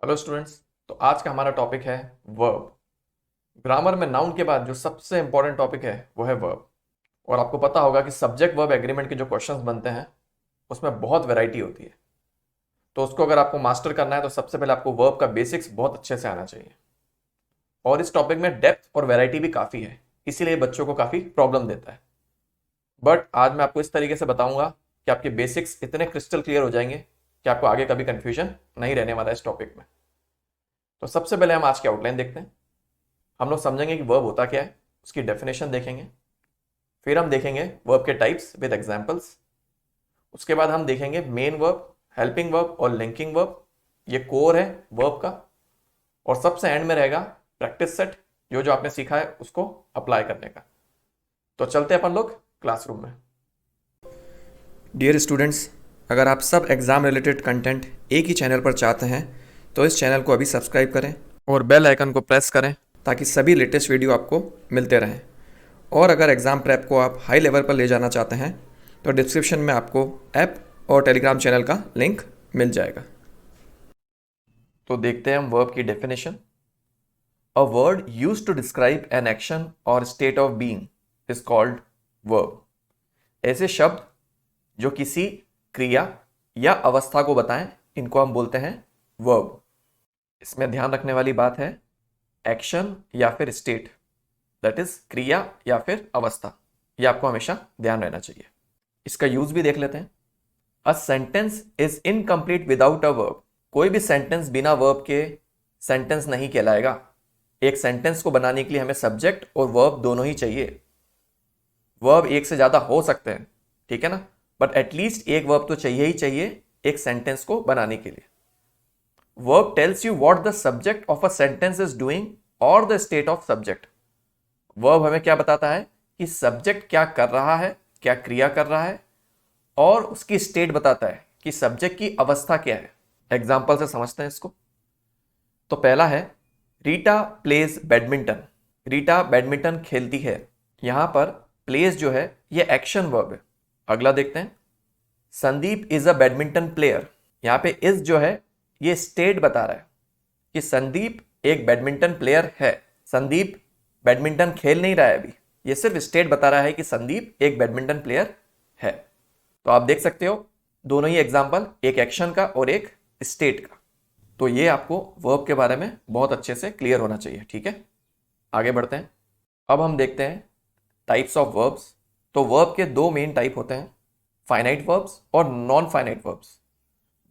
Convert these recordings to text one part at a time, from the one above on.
Hello students. तो आज का हमारा टॉपिक है वर्ब। ग्रामर में नाउन के बाद जो सबसे इंपॉर्टेंट टॉपिक है वो है वर्ब। और आपको पता होगा कि सब्जेक्ट वर्ब एग्रीमेंट के जो क्वेश्चंस बनते हैं उसमें बहुत वैरायटी होती है। तो उसको अगर आपको मास्टर करना है तो सबसे पहले आपको वर्ब का बेसिक्स बहुत अच्छे से आना चाहिए। और इस टॉपिक में डेप्थ और वैरायटी भी काफ़ी है, इसीलिए बच्चों को काफ़ी प्रॉब्लम देता है। बट आज मैं आपको इस तरीके से बताऊंगा कि आपके बेसिक्स इतने क्रिस्टल क्लियर हो जाएंगे कि आपको आगे कभी कंफ्यूजन नहीं रहने वाला है इस टॉपिक में। तो सबसे पहले हम आज की आउटलाइन देखते हैं। हम लोग समझेंगे कि वर्ब होता क्या है, उसकी डेफिनेशन देखेंगे। फिर हम देखेंगे वर्ब के टाइप्स विद एग्जांपल्स। उसके बाद हम देखेंगे मेन वर्ब, हेल्पिंग वर्ब और लिंकिंग वर्ब। ये कोर है वर्ब का। और सबसे एंड में रहेगा प्रैक्टिस सेट, जो जो आपने सीखा है उसको अप्लाई करने का। तो चलते हैं अपन लोग क्लासरूम में। डियर स्टूडेंट्स, अगर आप सब एग्ज़ाम रिलेटेड कंटेंट एक ही चैनल पर चाहते हैं तो इस चैनल को अभी सब्सक्राइब करें और बेल आइकन को प्रेस करें ताकि सभी लेटेस्ट वीडियो आपको मिलते रहें। और अगर एग्ज़ाम प्रेप को आप हाई लेवल पर ले जाना चाहते हैं तो डिस्क्रिप्शन में आपको ऐप और टेलीग्राम चैनल का लिंक मिल जाएगा। तो देखते हैं हम वर्ब की definition. A word used to describe an action or state of being is called verb. ऐसे शब्द जो किसी क्रिया या अवस्था को बताएं, इनको हम बोलते हैं वर्ब। इसमें ध्यान रखने वाली बात है एक्शन या फिर स्टेट, दैट इज क्रिया या फिर अवस्था। ये आपको हमेशा ध्यान रहना चाहिए। इसका यूज भी देख लेते हैं। अ sentence is incomplete without a verb. कोई भी सेंटेंस बिना वर्ब के सेंटेंस नहीं कहलाएगा। एक सेंटेंस को बनाने के लिए हमें सब्जेक्ट और वर्ब दोनों ही चाहिए। वर्ब एक से ज्यादा हो सकते हैं, ठीक है ना, बट एटलीस्ट एक वर्ब तो चाहिए ही चाहिए एक सेंटेंस को बनाने के लिए। Verb tells you what the subject of a sentence is doing or the state of subject. Verb हमें क्या बताता है कि सब्जेक्ट क्या कर रहा है, क्या क्रिया कर रहा है, और उसकी स्टेट बताता है कि सब्जेक्ट की अवस्था क्या है। एग्जाम्पल से समझते हैं इसको। तो पहला है Rita plays badminton. Rita badminton खेलती है। यहां पर प्लेज जो है ये एक्शन वर्ब है। अगला देखते हैं, Sandeep is a badminton player. यहां पे इज जो है ये स्टेट बता रहा है कि संदीप एक बैडमिंटन प्लेयर है। संदीप बैडमिंटन खेल नहीं रहा है अभी, ये सिर्फ स्टेट बता रहा है कि संदीप एक बैडमिंटन प्लेयर है। तो आप देख सकते हो दोनों ही एग्जाम्पल, एक एक्शन का और एक स्टेट का। तो ये आपको वर्ब के बारे में बहुत अच्छे से क्लियर होना चाहिए, ठीक है। आगे बढ़ते हैं। अब हम देखते हैं टाइप्स ऑफ वर्ब्स। तो वर्ब के दो मेन टाइप होते हैं, फाइनाइट वर्ब्स और non finite verbs.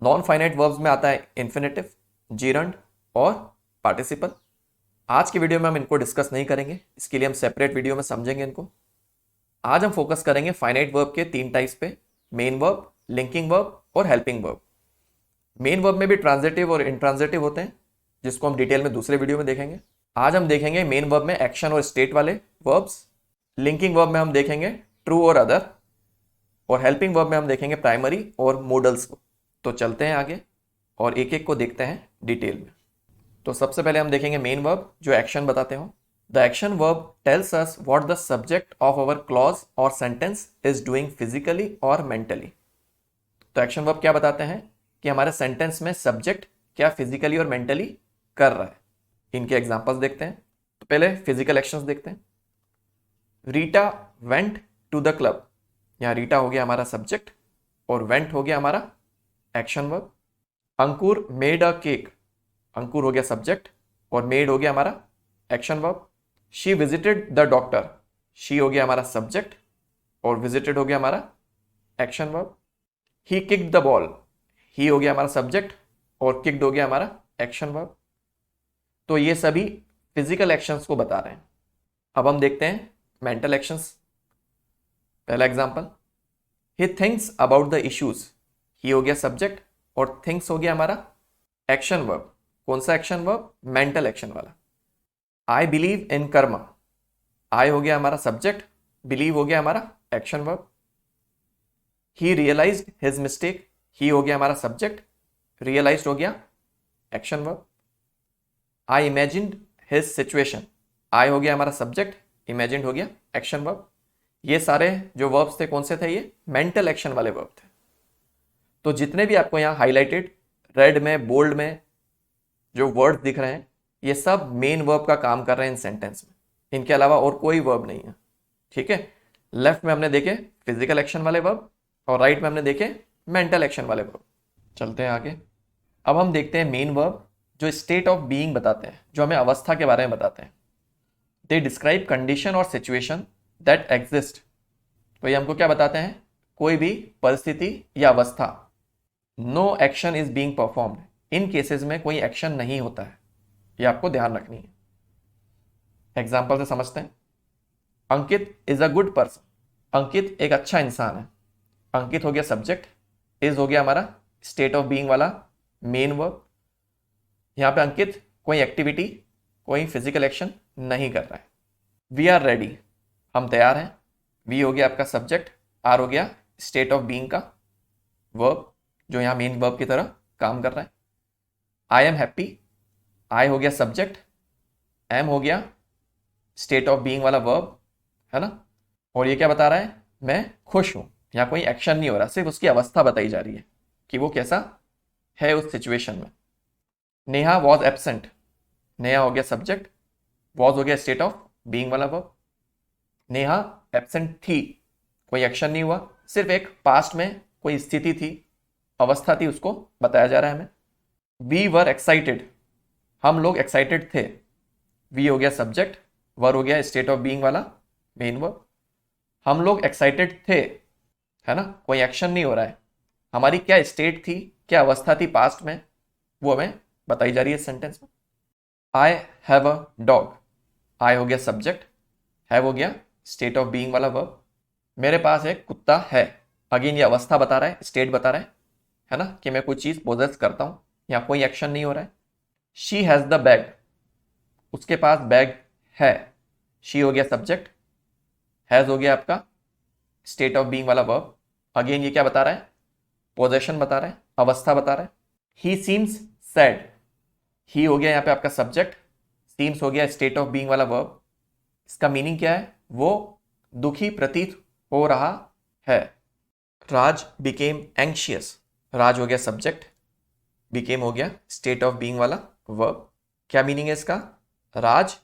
Non finite verbs में आता है इन्फिनेटिव, जीरंड और पार्टिसिपल। आज की वीडियो में हम इनको डिस्कस नहीं करेंगे, इसके लिए हम सेपरेट वीडियो में समझेंगे इनको। आज हम फोकस करेंगे फाइनाइट वर्ब के तीन टाइप्स पे, मेन वर्ब, लिंकिंग वर्ब और हेल्पिंग वर्ब। मेन वर्ब में भी ट्रांजिटिव और इंट्रांजिटिव होते हैं, जिसको हम डिटेल में दूसरे वीडियो में देखेंगे। आज हम देखेंगे मेन वर्ब में एक्शन और स्टेट वाले वर्ब्स। लिंकिंग वर्ब में हम देखेंगे ट्रू और अदर। और हेल्पिंग वर्ब में हम देखेंगे प्राइमरी और मॉडल्स को। तो चलते हैं आगे और एक एक को देखते हैं डिटेल में। तो सबसे पहले हम देखेंगे मेन वर्ब जो एक्शन बताते हो। The action verb tells us what the subject of our clause और सेंटेंस इज डूइंग फिजिकली और मेंटली। तो एक्शन वर्ब क्या बताते हैं कि हमारे सेंटेंस में सब्जेक्ट क्या फिजिकली और मेंटली कर रहा है। इनके एग्जांपल्स देखते हैं। तो पहले फिजिकल एक्शंस देखते हैं। Rita went to the club. यहाँ रीटा हो गया हमारा सब्जेक्ट और वेंट हो गया हमारा action verb. Ankur made a cake. Ankur हो गया सब्जेक्ट और मेड हो गया हमारा action verb. She visited the doctor. She हो गया हमारा सब्जेक्ट और विजिटेड हो गया हमारा action verb. He kicked the ball. He हो गया हमारा सब्जेक्ट और किक्ड हो गया हमारा एक्शन वर्ब। तो ये सभी फिजिकल एक्शंस को बता रहे हैं। अब हम देखते हैं मेंटल एक्शंस। पहला example, he thinks about the issues. He हो गया सब्जेक्ट और थिंक्स हो गया हमारा एक्शन वर्ब। कौन सा एक्शन वर्ब? मेंटल एक्शन वाला। I believe in Karma. आई हो गया हमारा सब्जेक्ट, बिलीव हो गया हमारा एक्शन वर्ब। ही रियलाइज्ड हिज मिस्टेक। ही हो गया हमारा सब्जेक्ट, रियलाइज्ड हो गया एक्शन वर्ब। आई इमेजिन्ड हिज सिचुएशन। आई हो गया हमारा सब्जेक्ट, इमेजिन्ड हो गया एक्शन वर्ब। ये सारे जो वर्ब्स थे कौन से थे? ये मेंटल एक्शन वाले वर्ब थे। तो जितने भी आपको यहाँ हाईलाइटेड रेड में, बोल्ड में जो वर्ड दिख रहे हैं ये सब मेन वर्ब का काम कर रहे हैं इन सेंटेंस में, इनके अलावा और कोई वर्ब नहीं है। ठीक है, लेफ्ट में हमने देखे फिजिकल एक्शन वाले वर्ब और राइट में हमने देखे मेंटल एक्शन वाले वर्ब। चलते हैं आगे। अब हम देखते हैं मेन वर्ब जो स्टेट ऑफ बीइंग बताते हैं, जो हमें अवस्था के बारे में बताते हैं। दे डिस्क्राइब कंडीशन और सिचुएशन दैट एग्जिस्ट। तो ये हमको क्या बताते हैं, कोई भी परिस्थिति या अवस्था। No action is being performed, in cases में कोई एक्शन नहीं होता है, ये आपको ध्यान रखनी है। एग्जाम्पल से समझते हैं। अंकित इज अ गुड पर्सन, अंकित एक अच्छा इंसान है। अंकित हो गया सब्जेक्ट, इज हो गया हमारा स्टेट ऑफ बीइंग वाला मेन वर्ब। यहां पे अंकित कोई एक्टिविटी, कोई फिजिकल एक्शन नहीं कर रहा है। वी आर रेडी, हम तैयार हैं। वी हो गया आपका सब्जेक्ट, आर हो गया स्टेट ऑफ बीइंग का वर्ब जो यहां मेन वर्ब की तरह काम कर रहा है। आई एम हैप्पी, आई हो गया सब्जेक्ट, एम हो गया स्टेट ऑफ बीइंग वाला वर्ब, है ना। और ये क्या बता रहा है, मैं खुश हूं। यहां कोई एक्शन नहीं हो रहा, सिर्फ उसकी अवस्था बताई जा रही है कि वो कैसा है उस सिचुएशन में। नेहा वॉज एब्सेंट, नेहा हो गया सब्जेक्ट, वॉज हो गया स्टेट ऑफ बीइंग वाला वर्ब। नेहा एब्सेंट थी, कोई एक्शन नहीं हुआ, सिर्फ एक पास्ट में कोई स्थिति थी, अवस्था थी, उसको बताया जा रहा है हमें। वी वर एक्साइटेड, हम लोग एक्साइटेड थे। वी हो गया सब्जेक्ट, वर हो गया स्टेट ऑफ बीइंग वाला मेन वर्ब। हम लोग एक्साइटेड थे, है ना, कोई एक्शन नहीं हो रहा है। हमारी क्या स्टेट थी, क्या अवस्था थी पास्ट में, वो हमें बताई जा रही है इस सेंटेंस में। आई हैव अ डॉग, आई हो गया सब्जेक्ट, हैव हो गया स्टेट ऑफ बीइंग वाला वर्ब। मेरे पास एक कुत्ता है, अगेन ये अवस्था बता रहा है, स्टेट बता रहा है ना, कि मैं कोई चीज पोजेस करता हूं, यहाँ कोई एक्शन नहीं हो रहा है। शी हैज द बैग, उसके पास बैग है। शी हो गया सब्जेक्ट, हैज हो गया आपका स्टेट ऑफ बीइंग वाला वर्ब। अगेन ये क्या बता रहा है, पोजेशन बता रहा है, अवस्था बता रहा है। ही सीम्स सैड, ही हो गया यहाँ पे आपका सब्जेक्ट, सीम्स हो गया स्टेट ऑफ बीइंग वाला वर्ब। इसका मीनिंग क्या है, वो दुखी प्रतीत हो रहा है। राज बिकेम एंग्शियस, राज हो गया सब्जेक्ट, बिकेम हो गया स्टेट ऑफ बीइंग वाला वर्ब। क्या मीनिंग है इसका, राज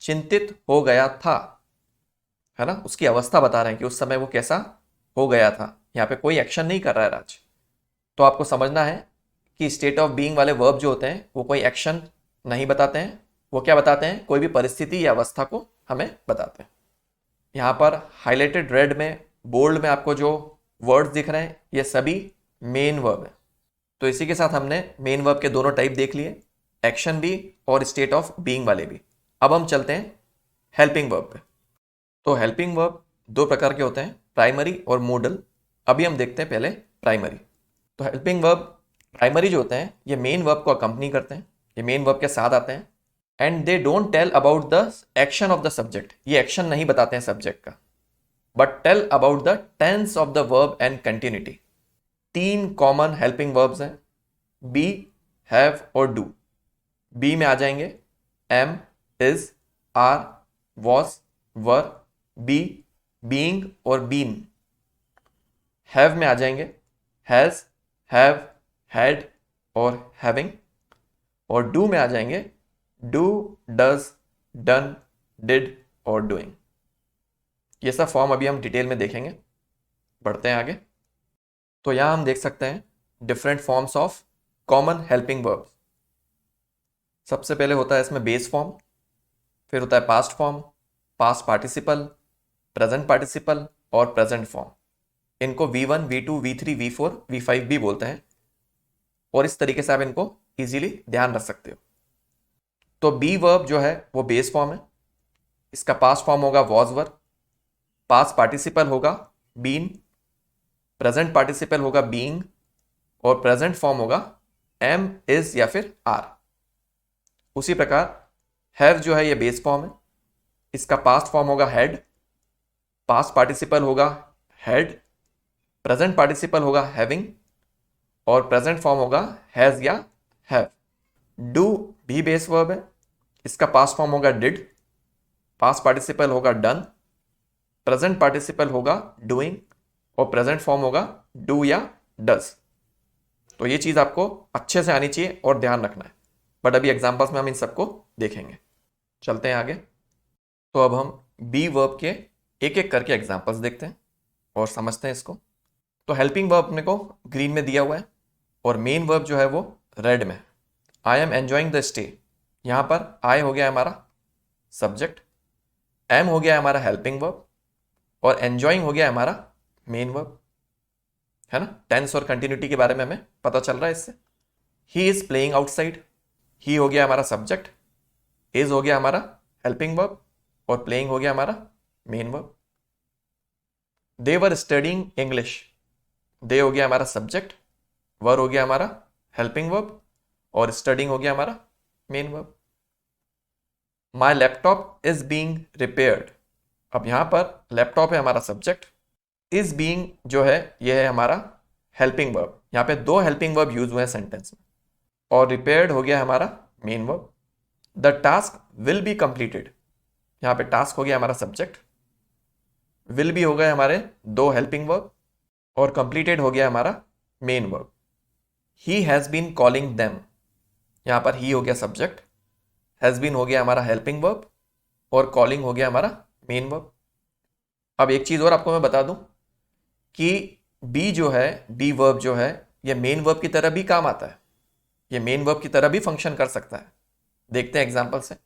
चिंतित हो गया था, है ना, उसकी अवस्था बता रहे हैं कि उस समय वो कैसा हो गया था। यहाँ पे कोई एक्शन नहीं कर रहा है राज। तो आपको समझना है कि स्टेट ऑफ बीइंग वाले वर्ब जो होते हैं वो कोई एक्शन नहीं बताते हैं, वो क्या बताते हैं, कोई भी परिस्थिति या अवस्था को हमें बताते हैं। यहाँ पर हाईलाइटेड रेड में, बोल्ड में आपको जो वर्ड्स दिख रहे हैं ये सभी मेन वर्ब है। तो इसी के साथ हमने मेन वर्ब के दोनों टाइप देख लिए, एक्शन भी और स्टेट ऑफ बीइंग वाले भी। अब हम चलते हैं हेल्पिंग वर्ब पे। तो हेल्पिंग वर्ब दो प्रकार के होते हैं, प्राइमरी और मोडल। अभी हम देखते हैं पहले प्राइमरी। तो हेल्पिंग वर्ब प्राइमरी जो होते हैं ये मेन वर्ब को अकम्पनी करते हैं, ये मेन वर्ब के साथ आते हैं। And they don't tell about the action of the subject, ये एक्शन नहीं बताते हैं सब्जेक्ट का, but tell about the tense of the verb and continuity. तीन कॉमन हेल्पिंग वर्ब्स हैं, बी, हैव और डू। बी में आ जाएंगे am, is, are, was, were, be, being और बीन। हैव में आ जाएंगे हैज, हैव, हैड और हैविंग। और डू में आ जाएंगे डू, डज, डन, डिड और डूइंग। ये सब फॉर्म अभी हम डिटेल में देखेंगे। बढ़ते हैं आगे। तो यहां हम देख सकते हैं different forms of common helping verbs. सबसे पहले होता है इसमें बेस फॉर्म, फिर होता है past form, past participle, present participle और प्रेजेंट फॉर्म। इनको V1, V2, V3, V4, V5 भी बोलते हैं, और इस तरीके से आप इनको इजीली ध्यान रख सकते हो। तो बी वर्ब जो है वो बेस फॉर्म है, इसका पास्ट फॉर्म होगा वॉज वर, पास्ट पार्टिसिपल होगा बीन, प्रेजेंट पार्टिसिपल होगा बीइंग और प्रेजेंट फॉर्म होगा एम, इज या फिर आर। उसी प्रकार हैव जो है ये बेस फॉर्म है, इसका पास्ट फॉर्म होगा हैड, पास्ट पार्टिसिपल होगा हैड, प्रेजेंट पार्टिसिपल होगा हैविंग और प्रेजेंट फॉर्म होगा हैज या हैव। डू भी बेस वर्ब है, इसका पास्ट फॉर्म होगा डिड, पास्ट पार्टिसिपल होगा डन, प्रेजेंट पार्टिसिपल होगा डूइंग और प्रेजेंट फॉर्म होगा डू या डज। तो ये चीज आपको अच्छे से आनी चाहिए और ध्यान रखना है। बट अभी एग्जाम्पल्स में हम इन सबको देखेंगे। चलते हैं आगे। तो अब हम बी वर्ब के एक एक करके एग्जाम्पल्स देखते हैं और समझते हैं इसको। तो हेल्पिंग वर्ब अपने को ग्रीन में दिया हुआ है और मेन वर्ब जो है वो रेड में। I am enjoying the stay, यहाँ पर आई हो गया हमारा सब्जेक्ट, एम हो गया हमारा हेल्पिंग वर्ब और एंजॉइंग हो गया हमारा मेन वर्ब, है ना। टेंस और कंटिन्यूटी के बारे में हमें पता चल रहा है इससे। ही इज प्लेइंग आउटसाइड, ही हो गया हमारा सब्जेक्ट, इज हो गया हमारा हेल्पिंग वर्ब और प्लेइंग हो गया हमारा मेन वर्ब। दे वर स्टडीइंग इंग्लिश, दे हो गया हमारा सब्जेक्ट, वर हो गया हमारा हेल्पिंग वर्ब और स्टडीइंग हो गया हमारा main verb. My laptop is being repaired, अब यहां पर लैपटॉप है हमारा सब्जेक्ट, इज बीइंग जो है यह है हमारा हेल्पिंग वर्ब। यहां पे दो हेल्पिंग वर्ब यूज हुए हैं सेंटेंस में और रिपेयर्ड हो गया हमारा main verb. The task will be completed, यहां पे टास्क हो गया हमारा सब्जेक्ट, विल बी हो गए हमारे दो हेल्पिंग वर्ब और कंप्लीटेड हो गया हमारा main verb. He has been calling them, यहां पर ही हो गया सब्जेक्ट, हैज बीन हो गया हमारा हेल्पिंग वर्ब और कॉलिंग हो गया हमारा मेन वर्ब। अब एक चीज और आपको मैं बता दूं कि बी जो है, बी वर्ब जो है, ये मेन वर्ब की तरह भी काम आता है, ये मेन वर्ब की तरह भी फंक्शन कर सकता है। देखते हैं एग्जांपल से।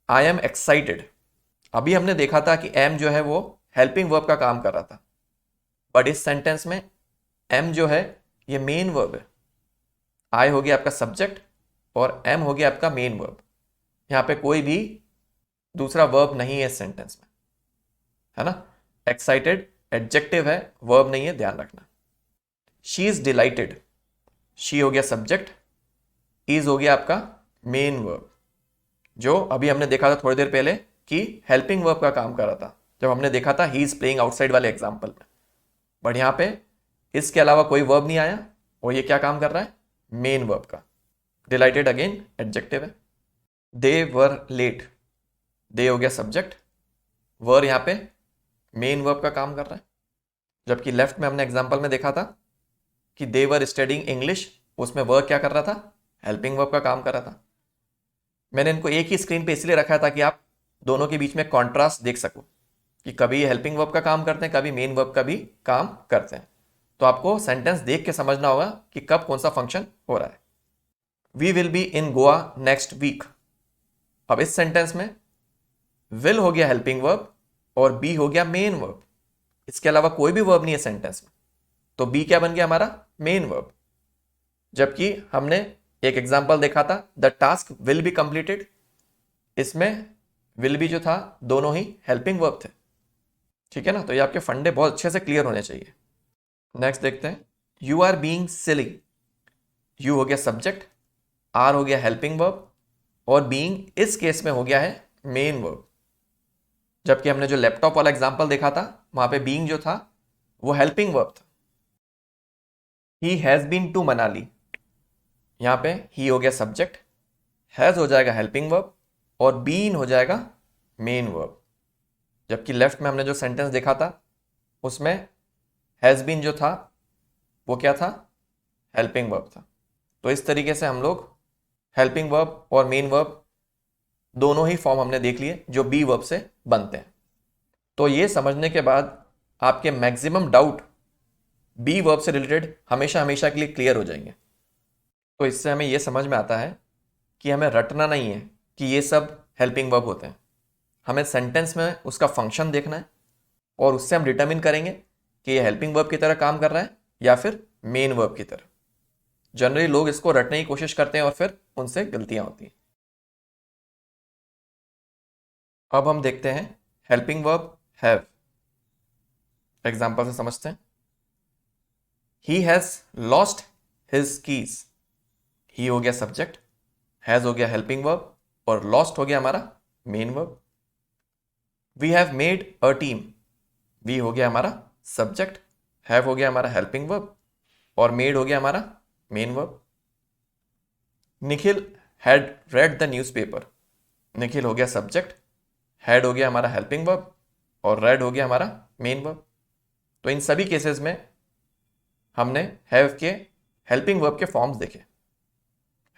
आई एम एक्साइटेड, अभी हमने देखा था कि एम जो है वो हेल्पिंग वर्ब का काम कर रहा था, बट इस सेंटेंस में एम जो है ये मेन वर्ब है। आई हो गया आपका सब्जेक्ट और एम हो गया आपका मेन वर्ब, यहां पे कोई भी दूसरा वर्ब नहीं है इस सेंटेंस में, है ना। एक्साइटेड एडजेक्टिव है, वर्ब नहीं है, ध्यान रखना। शी इज डिलाइटेड, शी हो गया सब्जेक्ट, इज हो गया आपका मेन वर्ब, जो अभी हमने देखा था थोड़ी देर पहले कि हेल्पिंग वर्ब का काम कर रहा था जब हमने देखा था ही इज प्लेइंग आउटसाइड वाले एग्जाम्पल में। बट यहां पे इसके अलावा कोई वर्ब नहीं आया और ये क्या काम कर रहा है, मेन वर्ब का। डिलाइटेड अगेन एडजेक्टिव है। दे वर लेट, दे हो गया सब्जेक्ट, वर यहां पे मेन वर्ब का काम कर रहा है। जबकि लेफ्ट में हमने एग्जाम्पल में देखा था कि दे वर स्टडीइंग इंग्लिश, उसमें वर्ब क्या कर रहा था, हेल्पिंग वर्ब का काम कर रहा था। मैंने इनको एक ही स्क्रीन पे इसलिए रखा था कि आप दोनों के बीच में कॉन्ट्रास्ट देख सको कि कभी हेल्पिंग वर्ब का काम करते हैं, कभी मेन वर्ब का भी काम करते हैं। तो आपको सेंटेंस देख के समझना होगा कि कब कौन सा फंक्शन हो रहा है। We will be in Goa next week, अब इस सेंटेंस में विल हो गया हेल्पिंग वर्ब और बी हो गया मेन वर्ब, इसके अलावा कोई भी वर्ब नहीं है सेंटेंस में, तो बी क्या बन गया हमारा, मेन वर्ब। जबकि हमने एक एग्जांपल देखा था the task will be completed, इसमें विल बी जो था दोनों ही हेल्पिंग वर्ब थे। ठीक है ना, तो ये आपके फंडे बहुत अच्छे से क्लियर होने चाहिए। नेक्स्ट देखते हैं। You are being silly, you हो गया सब्जेक्ट, आर हो गया हेल्पिंग वर्ब और बीइंग इस केस में हो गया है मेन वर्ब। जबकि हमने जो लैपटॉप वाला एग्जांपल देखा था वहां पे बीइंग जो था वो हेल्पिंग वर्ब था। He has been to Manali, यहां पे ही हो गया सब्जेक्ट, हैज हो जाएगा हेल्पिंग वर्ब और बीन हो जाएगा मेन वर्ब। जबकि लेफ्ट में हमने जो सेंटेंस देखा था उसमें हैज बीन जो था वो क्या था, हेल्पिंग वर्ब था। तो इस तरीके से हम लोग हेल्पिंग वर्ब और मेन वर्ब दोनों ही फॉर्म हमने देख लिए जो बी वर्ब से बनते हैं। तो ये समझने के बाद आपके मैक्सिमम डाउट बी वर्ब से रिलेटेड हमेशा हमेशा के लिए क्लियर हो जाएंगे। तो इससे हमें यह समझ में आता है कि हमें रटना नहीं है कि ये सब हेल्पिंग वर्ब होते हैं, हमें सेंटेंस में उसका फंक्शन देखना है और उससे हम डिटरमिन करेंगे कि ये हेल्पिंग वर्ब की तरह काम कर रहा है या फिर मेन वर्ब की तरह। जनरली लोग इसको रटने की कोशिश करते हैं और फिर उनसे गलतियां होती हैं। अब हम देखते हैं हेल्पिंग वर्ब हैव, एग्जांपल से समझते हैं। He has lost his keys, he हो गया सब्जेक्ट, हैज हो गया हेल्पिंग वर्ब और लॉस्ट हो गया हमारा main verb. We have made a team, we हो गया हमारा सब्जेक्ट, हैव हो गया हमारा हेल्पिंग वर्ब और मेड हो गया हमारा main verb. Nikhil had read the newspaper, Nikhil हो गया सब्जेक्ट, हैड हो गया हमारा हेल्पिंग वर्ब और रेड हो गया हमारा मेन वर्ब। तो इन सभी केसेस में हमने हैव के हेल्पिंग वर्ब के फॉर्म्स देखे,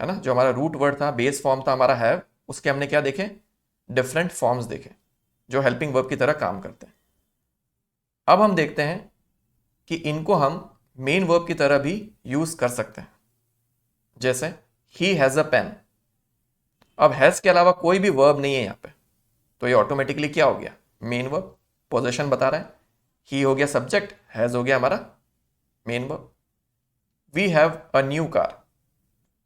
है ना, जो हमारा रूट वर्ड था, बेस फॉर्म था हमारा हैव, उसके हमने क्या देखे, डिफरेंट फॉर्म्स देखे जो हेल्पिंग वर्ब की तरह काम करते हैं। अब हम देखते हैं कि इनको हम मेन वर्ब की तरह भी यूज कर सकते हैं। जैसे ही हैज अ पेन, अब हैज के अलावा कोई भी वर्ब नहीं है यहाँ पे, तो ये ऑटोमेटिकली क्या हो गया, मेन वर्ब, पोजीशन बता रहा है। ही हो गया सब्जेक्ट, हैज हो गया हमारा main verb. We have a new car,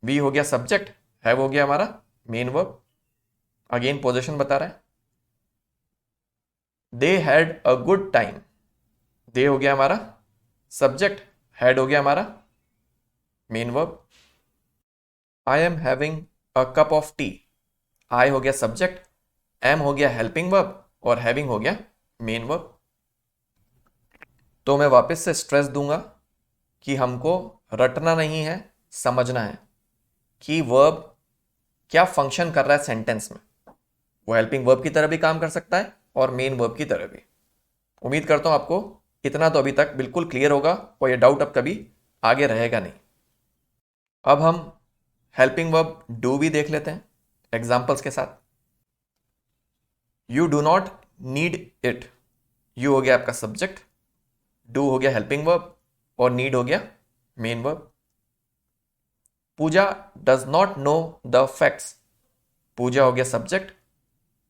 we हो गया सब्जेक्ट, हैव हो गया हमारा मेन वर्ब, अगेन पोजीशन बता रहा है। They had a good time, they हो गया हमारा सब्जेक्ट, हैड हो गया हमारा main verb. I am having a cup of tea, I हो गया सब्जेक्ट, एम हो गया हेल्पिंग वर्ब और हैविंग हो गया मेन वर्ब। तो मैं वापस से स्ट्रेस दूंगा कि हमको रटना नहीं है, समझना है कि वर्ब क्या फंक्शन कर रहा है सेंटेंस में। वो हेल्पिंग वर्ब की तरह भी काम कर सकता है और मेन वर्ब की तरह भी। उम्मीद करता हूं आपको इतना तो अभी तक बिल्कुल क्लियर होगा और ये डाउट अब कभी आगे रहेगा नहीं। अब हम हेल्पिंग वर्ब डू भी देख लेते हैं एग्जाम्पल्स के साथ। You do not need it, you हो गया आपका सब्जेक्ट, डू हो गया हेल्पिंग वर्ब और नीड हो गया main verb. Pooja does not know the facts, Pooja हो गया सब्जेक्ट,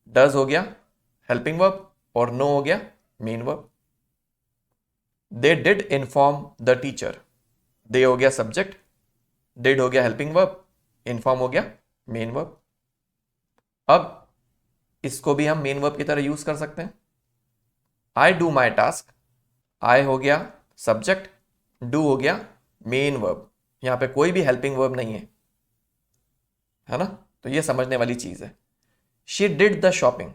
डज हो गया हेल्पिंग वर्ब और नो हो गया main verb. They did inform the teacher, they हो गया सब्जेक्ट, डिड हो गया हेल्पिंग वर्ब, इन्फॉर्म हो गया मेन वर्ब। अब इसको भी हम मेन वर्ब की तरह यूज कर सकते हैं। आई डू माई टास्क, आई हो गया सब्जेक्ट, डू हो गया मेन वर्ब, यहां पे कोई भी हेल्पिंग वर्ब नहीं है ना, तो ये समझने वाली चीज है। She did the shopping,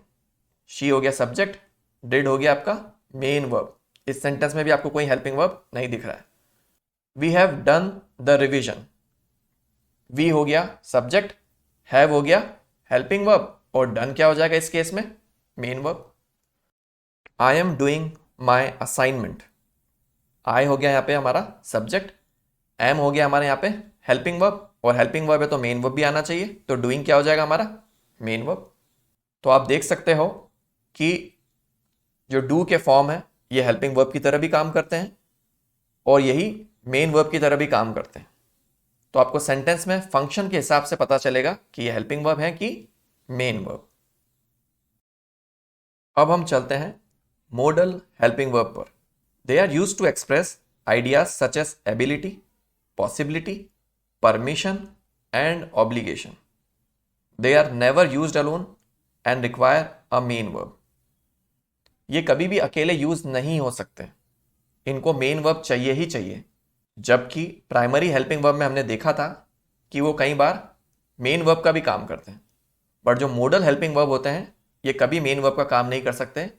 she हो गया सब्जेक्ट, डिड हो गया आपका मेन वर्ब, इस सेंटेंस में भी आपको कोई हेल्पिंग वर्ब नहीं दिख रहा है। We have done the revision, we हो गया सब्जेक्ट, हैव हो गया हेल्पिंग वर्ब और डन क्या हो जाएगा इस केस में, main verb. I am doing my assignment, I हो गया यहाँ पे हमारा सब्जेक्ट, एम हो गया हमारे यहाँ पे हेल्पिंग वर्ब और हेल्पिंग वर्ब है तो मेन वर्ब भी आना चाहिए, तो डूइंग क्या हो जाएगा हमारा, मेन वर्ब। तो आप देख सकते हो कि जो डू के फॉर्म है ये हेल्पिंग वर्ब की तरह भी काम करते हैं और यही मेन वर्ब की तरह भी काम करते हैं। तो आपको सेंटेंस में फंक्शन के हिसाब से पता चलेगा कि ये हेल्पिंग वर्ब है कि मेन वर्ब। अब हम चलते हैं मॉडल हेल्पिंग वर्ब पर। They are used to express ideas such as ability, possibility, permission and obligation. They are never used alone and require a main verb. ये कभी भी अकेले यूज नहीं हो सकते, इनको मेन वर्ब चाहिए ही चाहिए। जबकि प्राइमरी हेल्पिंग वर्ब में हमने देखा था कि वो कई बार मेन वर्ब का भी काम करते हैं, बट जो मॉडल हेल्पिंग वर्ब होते हैं ये कभी मेन वर्ब का काम नहीं कर सकते,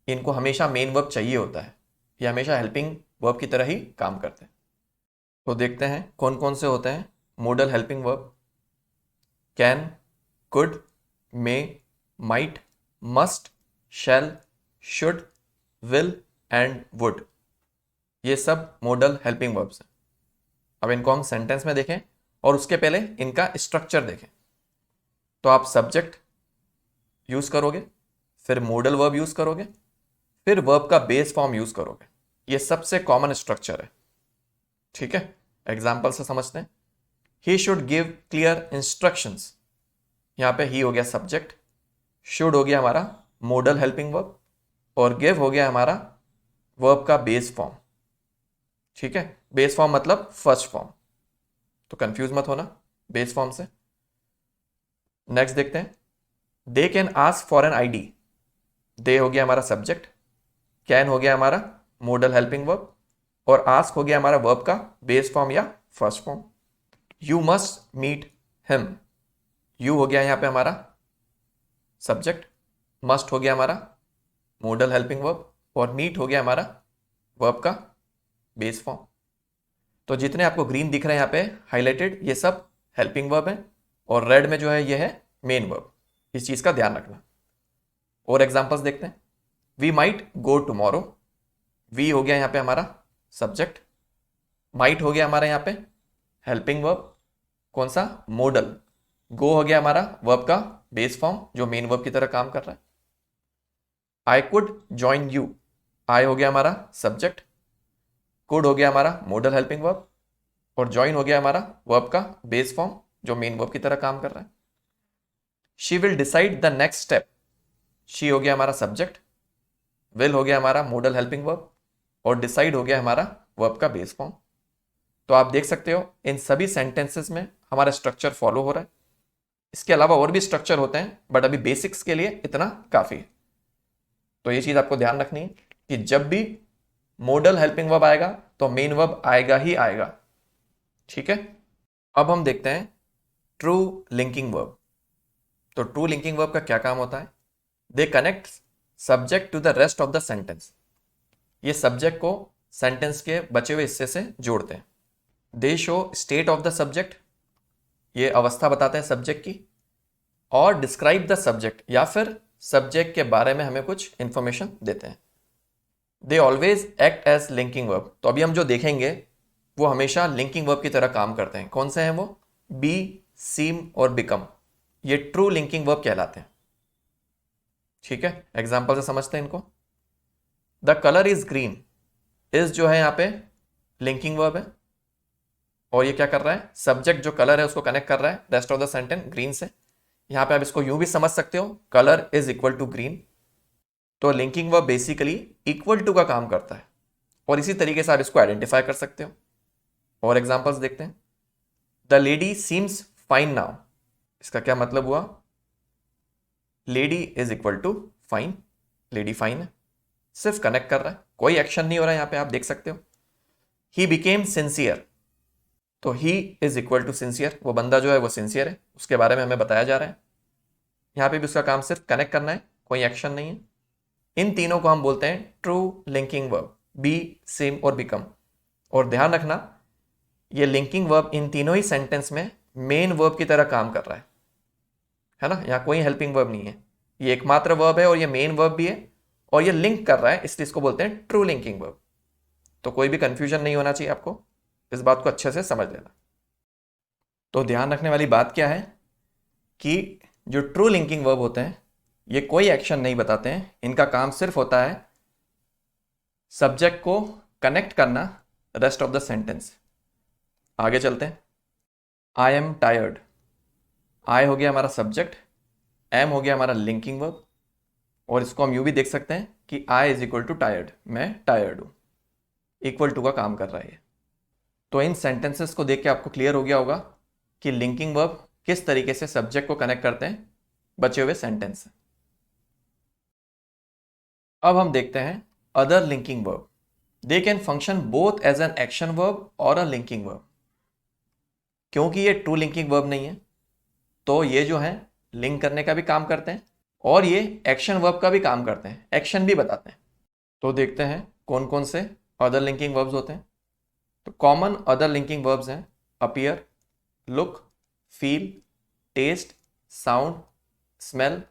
इनको हमेशा मेन वर्ब चाहिए होता है, ये हमेशा हेल्पिंग वर्ब की तरह ही काम करते हैं। तो देखते हैं कौन कौन से होते हैं modal helping verb. Can, could, may, might, must, shall, should, will and would, ये सब मॉडल हेल्पिंग वर्ब्स हैं। अब इनको हम सेंटेंस में देखें और उसके पहले इनका स्ट्रक्चर देखें। तो आप सब्जेक्ट यूज करोगे, फिर मॉडल वर्ब यूज करोगे, फिर वर्ब का बेस फॉर्म यूज करोगे, ये सबसे कॉमन स्ट्रक्चर है। ठीक है, एग्जाम्पल से समझते हैं। He should give clear instructions, यहां पे ही हो गया सब्जेक्ट, शुड हो गया हमारा मॉडल हेल्पिंग वर्ब और गिव हो गया हमारा वर्ब का बेस फॉर्म। ठीक है, बेस फॉर्म मतलब फर्स्ट फॉर्म, तो कंफ्यूज मत होना बेस फॉर्म से। नेक्स्ट देखते हैं। They can ask for an ID, they हो गया हमारा सब्जेक्ट, कैन हो गया हमारा मॉडल हेल्पिंग वर्ब और आस्क हो गया हमारा वर्ब का बेस फॉर्म या first form. You must meet him, you हो गया यहां पे हमारा सब्जेक्ट, मस्ट हो गया हमारा मॉडल हेल्पिंग वर्ब और मीट हो गया हमारा वर्ब का बेस फॉर्म। तो जितने आपको ग्रीन दिख रहे हैं यहाँ पे हाईलाइटेड, ये सब हेल्पिंग वर्ब है और रेड में जो है ये है मेन वर्ब, इस चीज का ध्यान रखना। और एग्जांपल्स देखते हैं। We might go tomorrow, we हो गया यहाँ पे हमारा सब्जेक्ट, माइट हो गया हमारा यहाँ पे हेल्पिंग वर्ब, कौन सा? मोडल। गो हो गया हमारा वर्ब का बेस फॉर्म जो मेन वर्ब की तरह काम कर रहा है। आई कुड ज्वाइन यू, आई हो गया हमारा सब्जेक्ट, कुड हो गया हमारा मोडल हेल्पिंग वर्ब, और ज्वाइन हो गया हमारा वर्ब का बेस फॉर्म जो मेन वर्ब की तरह काम कर रहा है। She will decide the next step, she हो गया हमारा सब्जेक्ट, विल हो गया हमारा मोडल हेल्पिंग वर्ब, और डिसाइड हो गया हमारा वर्ब का बेस फॉर्म। तो आप देख सकते हो इन सभी सेंटेंसेस में हमारा स्ट्रक्चर फॉलो हो रहा है। इसके अलावा और भी स्ट्रक्चर होते हैं बट अभी बेसिक्स के लिए इतना काफी है। तो ये चीज आपको ध्यान रखनी है कि जब भी मोडल हेल्पिंग वर्ब आएगा तो मेन वर्ब आएगा ही आएगा। ठीक है, अब हम देखते हैं ट्रू लिंकिंग वर्ब। तो ट्रू लिंकिंग वर्ब का क्या काम होता है? They connect subject to the rest of the sentence, ये सब्जेक्ट को सेंटेंस के बचे हुए हिस्से से जोड़ते हैं। They show state of the subject, ये अवस्था बताते हैं सब्जेक्ट की, और डिस्क्राइब द सब्जेक्ट, या फिर सब्जेक्ट के बारे में हमें कुछ इंफॉर्मेशन देते हैं। They always act as linking verb, तो अभी हम जो देखेंगे वो हमेशा लिंकिंग वर्ब की तरह काम करते हैं। कौन से हैं वो? बी, सीम और बिकम, ये ट्रू लिंकिंग वर्ब कहलाते हैं। ठीक है, एग्जाम्पल से समझते हैं इनको। The colour is green, is जो है यहाँ पे लिंकिंग वर्ब है, और ये क्या कर रहा है? सब्जेक्ट जो कलर है उसको कनेक्ट कर रहा है rest of the sentence green से। यहां पे आप इसको यूं भी समझ सकते हो, colour is equal to green. तो linking verb basically equal to का काम करता है, और इसी तरीके से आप इसको आइडेंटिफाई कर सकते हो। और एग्जांपल्स देखते हैं। The lady seems fine now, इसका क्या मतलब हुआ? Lady is equal to fine, lady fine है, सिर्फ कनेक्ट कर रहा है, कोई एक्शन नहीं हो रहा है। यहां पे आप देख सकते हो। ही बिकेम सिंसियर, तो he is equal to sincere, वो बंदा जो है वो सिंसियर है, उसके बारे में हमें बताया जा रहा है। यहां पे भी उसका काम सिर्फ कनेक्ट करना है, कोई एक्शन नहीं है। इन तीनों को हम बोलते हैं true linking verb, be, seem और बिकम। और ध्यान रखना, ये लिंकिंग वर्ब इन तीनों ही सेंटेंस में मेन वर्ब की तरह काम कर रहा है ना। यहाँ कोई हेल्पिंग वर्ब नहीं है, ये एकमात्र वर्ब है और ये मेन वर्ब भी है, और ये लिंक कर रहा है, इसलिए इसको बोलते हैं ट्रू लिंकिंग वर्ब। तो कोई भी कंफ्यूजन नहीं होना चाहिए आपको, इस बात को अच्छे से समझ लेना। तो ध्यान रखने वाली बात क्या है कि जो ट्रू लिंकिंग वर्ब होते हैं ये कोई एक्शन नहीं बताते हैं, इनका काम सिर्फ होता है सब्जेक्ट को कनेक्ट करना रेस्ट ऑफ द सेंटेंस। आगे चलते हैं। आई एम टायर्ड, आई हो गया हमारा सब्जेक्ट, एम हो गया हमारा लिंकिंग वर्ब, और इसको हम यूं भी देख सकते हैं कि I is equal to tired, मैं टायर्ड हूं, इक्वल टू का काम कर रहा है। तो इन सेंटेंसेस को देख के आपको क्लियर हो गया होगा कि लिंकिंग वर्ब किस तरीके से सब्जेक्ट को कनेक्ट करते हैं बचे हुए सेंटेंस से। अब हम देखते हैं other linking verb. They can function both as an action verb और अ लिंकिंग वर्ब। क्योंकि ये ट्रू लिंकिंग वर्ब नहीं है तो ये जो है लिंक करने का भी काम करते हैं और ये एक्शन वर्ब का भी काम करते हैं, एक्शन भी बताते हैं। तो देखते हैं कौन कौन से अदर लिंकिंग वर्ब्स होते हैं। तो कॉमन अदर लिंकिंग वर्ब्स हैं appear, look, feel, taste, sound, smell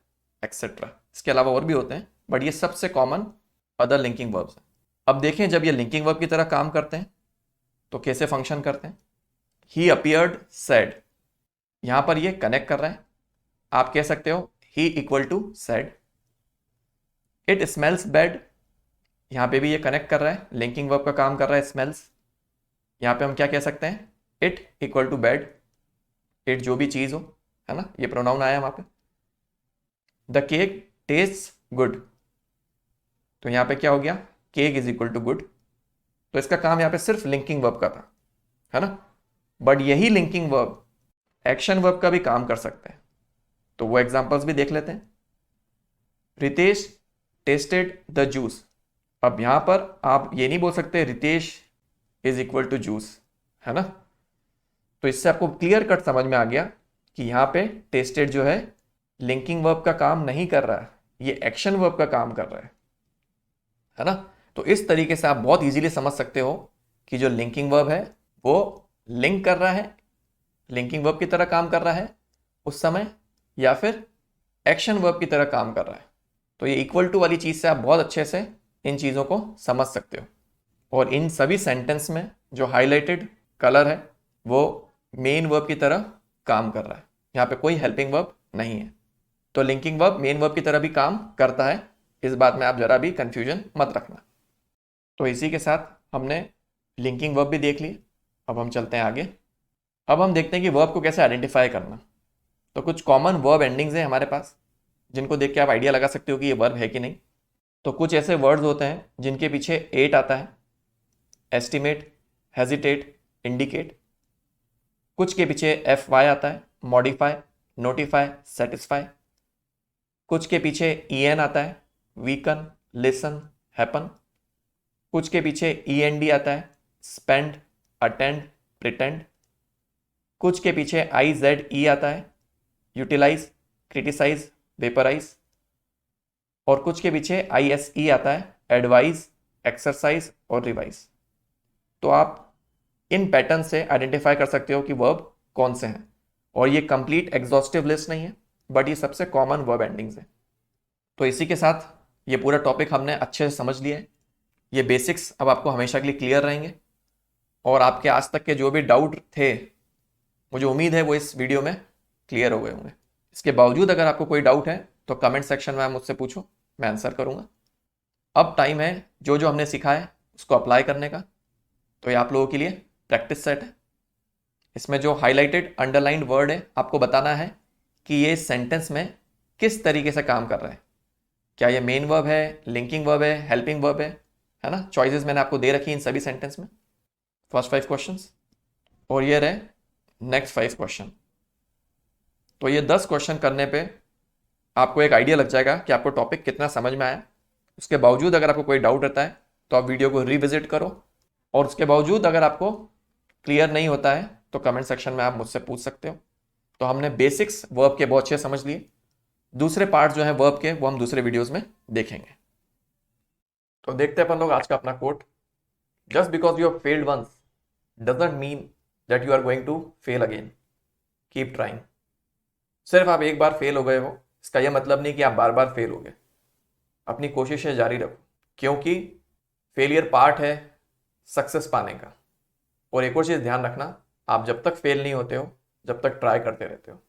etcetera. इसके अलावा और भी होते हैं बट ये सबसे कॉमन अदर लिंकिंग वर्ब्स हैं। अब देखें जब ये लिंकिंग वर्ब की तरह काम करते हैं तो कैसे फंक्शन करते हैं। ही अपीयर्ड सैड, यहां पर ये कनेक्ट कर रहा है, आप कह सकते हो he equal to sad. It smells bad, यहां पे भी ये कनेक्ट कर रहा है, लिंकिंग वर्ब का काम कर रहा है स्मेल्स। यहां पे हम क्या कह सकते हैं, it equal to bad, it जो भी चीज हो, है ना, ये प्रोनाउन आया वहां पे। द केक टेस्ट गुड, तो यहां पे क्या हो गया, cake is equal to good. तो इसका काम यहां पे सिर्फ लिंकिंग वर्ब का था, है ना। बट यही लिंकिंग वर्ब एक्शन वर्ब का भी काम कर सकते हैं, तो वो एग्जांपल्स भी देख लेते हैं। रितेश टेस्टेड द जूस, अब यहां पर आप ये नहीं बोल सकते Ritesh is equal to juice, है ना। तो इससे आपको क्लियर कट समझ में आ गया कि यहां पे टेस्टेड जो है लिंकिंग वर्ब का काम नहीं कर रहा है, ये एक्शन वर्ब का काम कर रहा है ना। तो इस तरीके से आप बहुत इजीली समझ सकते हो कि जो लिंकिंग वर्ब है वो लिंक कर रहा है, लिंकिंग वर्ब की तरह काम कर रहा है उस समय, या फिर एक्शन वर्ब की तरह काम कर रहा है। तो ये इक्वल टू वाली चीज से आप बहुत अच्छे से इन चीजों को समझ सकते हो। और इन सभी सेंटेंस में जो हाईलाइटेड कलर है वो मेन वर्ब की तरह काम कर रहा है, यहाँ पे कोई हेल्पिंग वर्ब नहीं है। तो लिंकिंग वर्ब मेन वर्ब की तरह भी काम करता है, इस बात में आप जरा भी कंफ्यूजन मत रखना। तो इसी के साथ हमने लिंकिंग वर्ब भी देख ली। अब हम चलते हैं आगे। अब हम देखते हैं कि वर्ब को कैसे आइडेंटिफाई करना। तो कुछ कॉमन वर्ब एंडिंग्स हैं हमारे पास, जिनको देख के आप आइडिया लगा सकते हो कि ये वर्ब है कि नहीं। तो कुछ ऐसे वर्ड्स होते हैं जिनके पीछे एट आता है, एस्टिमेट, हेजिटेट, इंडिकेट। कुछ के पीछे एफ वाई आता है, मॉडिफाई, नोटिफाई, सेटिस्फाई। कुछ के पीछे ई एन आता है, वीकन, लिसन, हैपन। कुछ के पीछे ई एन डी आता है, स्पेंड, अटेंड, प्रिटेंड। कुछ के पीछे आई जेड ई आता है, यूटिलाइज, क्रिटिसाइज, वेपराइज। और कुछ के पीछे आई एस ई आता है, एडवाइज, एक्सरसाइज और रिवाइज। तो आप इन पैटर्न से आइडेंटिफाई कर सकते हो कि वर्ब कौन से हैं। और ये कंप्लीट एग्जॉस्टिव लिस्ट नहीं है, बट ये सबसे कॉमन वर्ब एंडिंग्स है। तो इसी के साथ ये पूरा टॉपिक हमने अच्छे से समझ लिया है। ये बेसिक्स अब आपको हमेशा के लिए क्लियर रहेंगे। और आपके आज तक के जो भी डाउट थे, मुझे उम्मीद है वो इस वीडियो में क्लियर हो गए होंगे। इसके बावजूद अगर आपको कोई डाउट है तो कमेंट सेक्शन में आप मुझसे पूछो, मैं आंसर करूँगा। अब टाइम है जो जो हमने सीखा है उसको अप्लाई करने का। तो ये आप लोगों के लिए प्रैक्टिस सेट है। इसमें जो हाईलाइटेड अंडरलाइंड वर्ड है, आपको बताना है कि ये सेंटेंस में किस तरीके से काम कर रहा है। क्या ये मेन वर्ब है, लिंकिंग वर्ब है, हेल्पिंग वर्ब है ना। चॉइसेस मैंने आपको दे रखी इन सभी सेंटेंस में, फर्स्ट 5 क्वेश्चंस। और ये रहे नेक्स्ट 5 क्वेश्चन। तो ये 10 क्वेश्चन करने पे आपको एक आइडिया लग जाएगा कि आपको टॉपिक कितना समझ में आया। उसके बावजूद अगर आपको कोई डाउट रहता है तो आप वीडियो को रिविजिट करो। और उसके बावजूद अगर आपको क्लियर नहीं होता है तो कमेंट सेक्शन में आप मुझसे पूछ सकते हो। तो हमने बेसिक्स वर्ब के बहुत अच्छे समझ लिए। दूसरे पार्ट जो है वर्ब के वो हम दूसरे वीडियोस में देखेंगे। तो देखते हैं अपन लोग आज का अपना quote. Just because you have failed once doesn't mean that you are going to fail again. Keep trying. सिर्फ आप एक बार फेल हो गए हो इसका यह मतलब नहीं कि आप बार बार फेल हो गए। अपनी कोशिशें जारी रखो, क्योंकि फेलियर पार्ट है सक्सेस पाने का। और एक और चीज़ ध्यान रखना, आप जब तक फेल नहीं होते हो जब तक ट्राई करते रहते हो।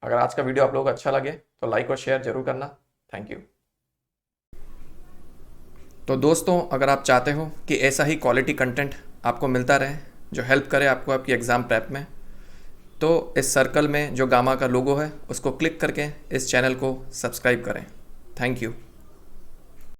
अगर आज का वीडियो आप लोगों को अच्छा लगे तो लाइक और शेयर जरूर करना। Thank you. तो दोस्तों, अगर आप चाहते हो कि ऐसा ही क्वालिटी कंटेंट आपको मिलता रहे जो हेल्प करे आपको आपकी एग्ज़ाम प्रेप में, तो इस सर्कल में जो गामा का लोगो है उसको क्लिक करके इस चैनल को सब्सक्राइब करें। Thank you.